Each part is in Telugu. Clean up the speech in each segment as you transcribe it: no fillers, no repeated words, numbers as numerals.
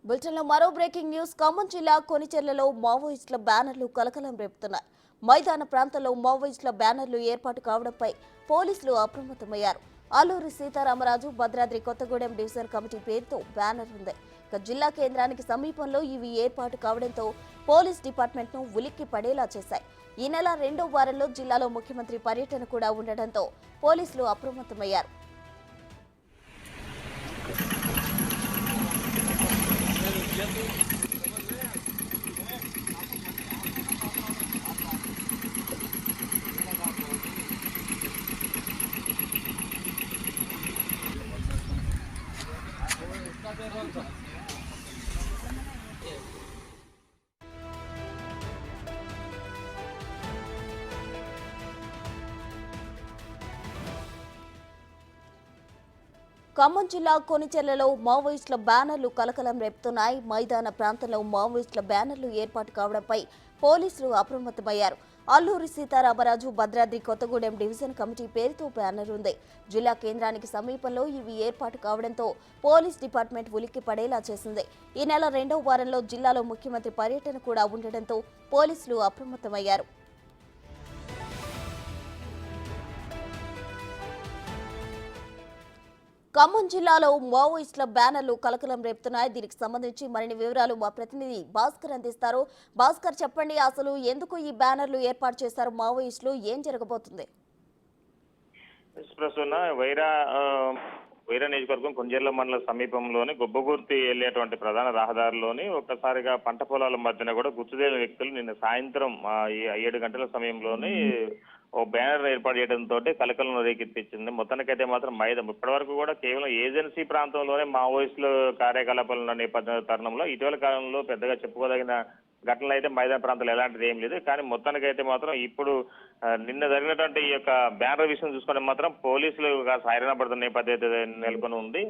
బులెటిన్లో మరో బ్రేకింగ్ న్యూస్. ఖమ్మం జిల్లా కొనిచెర్లలో మావోయిస్టుల బ్యానర్లు కలకలం రేపుతున్నాయి. మైదాన ప్రాంతంలో మావోయిస్టుల బ్యానర్లు ఏర్పాటు కావడంపై పోలీసులు అప్రమత్తమయ్యారు. అల్లూరి సీతారామరాజు భద్రాద్రి కొత్తగూడెం డివిజన్ కమిటీ పేరుతో బ్యానర్ ఉంది. జిల్లా కేంద్రానికి సమీపంలో ఇవి ఏర్పాటు కావడంతో పోలీస్ డిపార్ట్మెంట్ను ఉలిక్కి పడేలా చేశాయి. ఈ నెల 2వ వారంలో జిల్లాలో ముఖ్యమంత్రి పర్యటన కూడా ఉండడంతో పోలీసులు అప్రమత్తమయ్యారు. ఖమ్మం జిల్లా కొనిచెర్లలో మావోయిస్టుల బ్యానర్లు కలకలం రేపుతున్నాయి. మైదాన ప్రాంతంలో మావోయిస్టుల బ్యానర్లు ఏర్పాటు కావడంపై పోలీసులు అప్రమత్తమయ్యారు. అల్లూరి సీతారామరాజు భద్రాద్రి కొత్తగూడెం డివిజన్ కమిటీ పేరుతో బ్యానర్ ఉంది. జిల్లా కేంద్రానికి సమీపంలో ఇవి ఏర్పాటు కావడంతో పోలీస్ డిపార్ట్మెంట్ ఉలిక్కి పడేలా చేసింది. ఈ నెల 2వ వారంలో జిల్లాలో ముఖ్యమంత్రి పర్యటన కూడా ఉండడంతో పోలీసులు అప్రమత్తమయ్యారు. ఖమ్మం జిల్లాలో మావోయిస్టుల బ్యానర్లు కలకలం రేపుతున్నాయి. దీనికి సంబంధించి మరిన్ని వివరాలు మా ప్రతినిధి భాస్కర్ అందిస్తారు. భాస్కర్, చెప్పండి, అసలు ఎందుకు ఈ బ్యానర్లు ఏర్పాటు చేశారు మావోయిస్టులు? ఏం జరగబోతుంది? వైరా నియోజకవర్గం కొంజర్ల మండల సమీపంలోని గొబ్బగుర్తి వెళ్లేటువంటి ప్రధాన రహదారిలోని ఒక్కసారిగా పంట పొలాల మధ్యన కూడా గుర్తుదేని వ్యక్తులు నిన్న సాయంత్రం 7 గంటల సమయంలోని ఓ బ్యానర్ ఏర్పాటు చేయడంతో కలకలం రేకెత్తించింది. మొత్తానికైతే మాత్రం ఇప్పటి వరకు కూడా కేవలం ఏజెన్సీ ప్రాంతంలోనే మావోయిస్టుల కార్యకలాపాల నేపథ్య తరుణంలో ఇటీవల కాలంలో పెద్దగా చెప్పుకోదగిన ఘటనలు అయితే మైదాన ప్రాంతాలు ఎలాంటిది ఏం లేదు. కానీ మొత్తానికైతే మాత్రం ఇప్పుడు నిన్న జరిగినటువంటి ఈ యొక్క బ్యానర్ విషయం చూసుకుంటే మాత్రం పోలీసులు హైరాణ పడుతున్న నేపథ్యం నెలకొని ఉంది.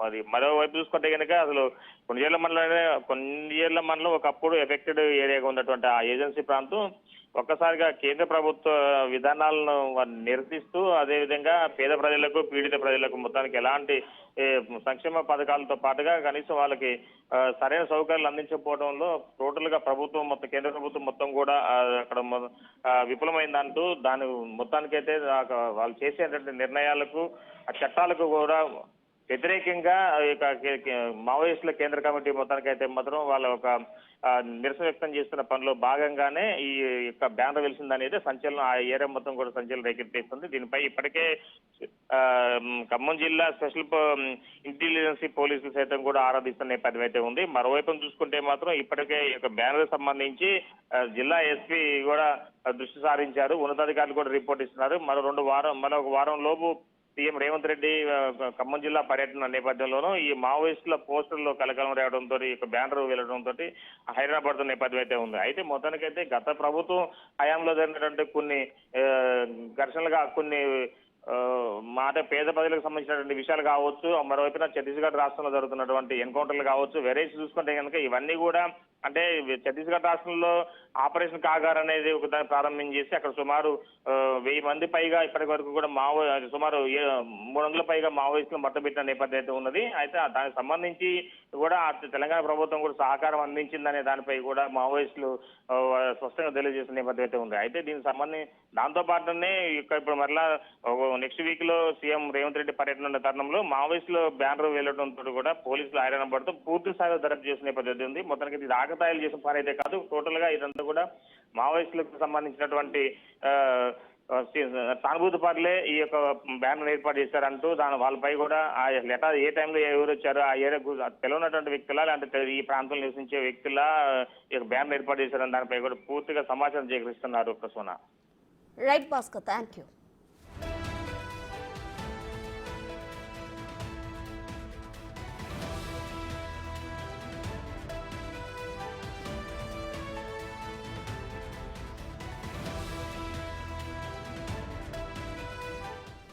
మరి మరోవైపు చూసుకుంటే కనుక అసలు కొంజర్ల మండలం ఒకప్పుడు ఎఫెక్టెడ్ ఏరియాగా ఉన్నటువంటి ఆ ఏజెన్సీ ప్రాంతం ఒక్కసారిగా కేంద్ర ప్రభుత్వ విధానాలను నిరసిస్తూ అదేవిధంగా పేద ప్రజలకు పీడిత ప్రజలకు మొత్తానికి ఎలాంటి సంక్షేమ పథకాలతో పాటుగా కనీసం వాళ్ళకి సరైన సౌకర్యాలు అందించకపోవడంలో టోటల్ గా ప్రభుత్వం మొత్తం కేంద్ర ప్రభుత్వం మొత్తం కూడా అక్కడ విఫలమైందంటూ దాని మొత్తానికైతే వాళ్ళు చేసేటువంటి నిర్ణయాలకు ఆ చట్టాలకు కూడా వ్యతిరేకంగా మావోయిస్టుల కేంద్ర కమిటీ మొత్తానికైతే మాత్రం వాళ్ళ ఒక నిరసన వ్యక్తం చేస్తున్న పనిలో భాగంగానే ఈ యొక్క బ్యానర్ వెలిసిందనేది సంచలనం, ఆ ఏరియా మొత్తం కూడా సంచలనం రేకెత్తేస్తుంది. దీనిపై ఇప్పటికే ఖమ్మం జిల్లా స్పెషల్ ఇంటెలిజెన్స్ పోలీసులు సైతం కూడా ఆరాధిస్తున్న నేపథ్యం అయితే ఉంది. మరోవైపు చూసుకుంటే మాత్రం ఇప్పటికే ఈ యొక్క బ్యానర్ సంబంధించి జిల్లా ఎస్పీ కూడా దృష్టి సారించారు. ఉన్నతాధికారులు కూడా రిపోర్ట్ ఇస్తున్నారు. మరో ఒక వారం లోపు సీఎం రేవంత్ రెడ్డి ఖమ్మం జిల్లా పర్యటన నేపథ్యంలోనూ ఈ మావోయిస్టుల పోస్టర్లో కలకలం రావడంతో ఈ బ్యానర్ వెళ్లడంతో హైదరాబాద్ నేపథ్యం అయితే ఉంది. అయితే మొత్తానికైతే గత ప్రభుత్వం హయాంలో జరిగినటువంటి కొన్ని ఘర్షణలుగా కొన్ని పేద ప్రజలకు సంబంధించినటువంటి విషయాలు కావచ్చు, మరోవైపున ఛత్తీస్గఢ్ రాష్ట్రంలో జరుగుతున్నటువంటి ఎన్కౌంటర్లు కావచ్చు, వెరైటీ చూసుకుంటే కనుక ఇవన్నీ కూడా అంటే ఛత్తీస్గఢ్ రాష్ట్రంలో ఆపరేషన్ కాగార్ అనేది ఒక దాన్ని ప్రారంభం చేసి అక్కడ సుమారు 1000 మంది పైగా ఇప్పటి వరకు కూడా సుమారు 300 పైగా మావోయిస్టులు మట్టబెట్టిన నేపథ్యం అయితే ఉన్నది. అయితే దానికి సంబంధించి కూడా తెలంగాణ ప్రభుత్వం కూడా సహకారం అందించిందనే దానిపై కూడా మావోయిస్టులు స్పష్టంగా తెలియజేసిన నేపథ్యం అయితే ఉంది. అయితే దీనికి సంబంధించి దాంతో పాటునే ఇప్పుడు మరలా నెక్స్ట్ వీక్ లో సీఎం రేవంత్ రెడ్డి పర్యటన ఉన్న తరుణంలో మావోయిస్టులు బ్యానర్ వెళ్లడంతో కూడా పోలీసులు హైరాణ పడుతూ పూర్తి స్థాయిలో దర్యాప్తు చేసిన నేపథ్యం ఉంది. మొత్తానికి ఇది ఆకతాయిలు చేసిన పని అయితే కాదు, టోటల్ గా ఇదంతా కూడా మావోయిస్టులకు సంబంధించినటువంటి సానుభూతి పరులే ఈ యొక్క బ్యానర్ ఏర్పాటు చేశారంటూ వాళ్ళపై కూడా ఆ లెటర్ ఏ టైంలో ఎవరు వచ్చారో ఆ ఏరియా తెలియనటువంటి వ్యక్తులా లేదంటే ఈ ప్రాంతంలో నివసించే వ్యక్తులా ఈ యొక్క బ్యానర్ ఏర్పాటు చేశారని దానిపై కూడా పూర్తిగా సమాచారం సేకరిస్తున్నారు. Prasuna. Right Bhaskar, thank you.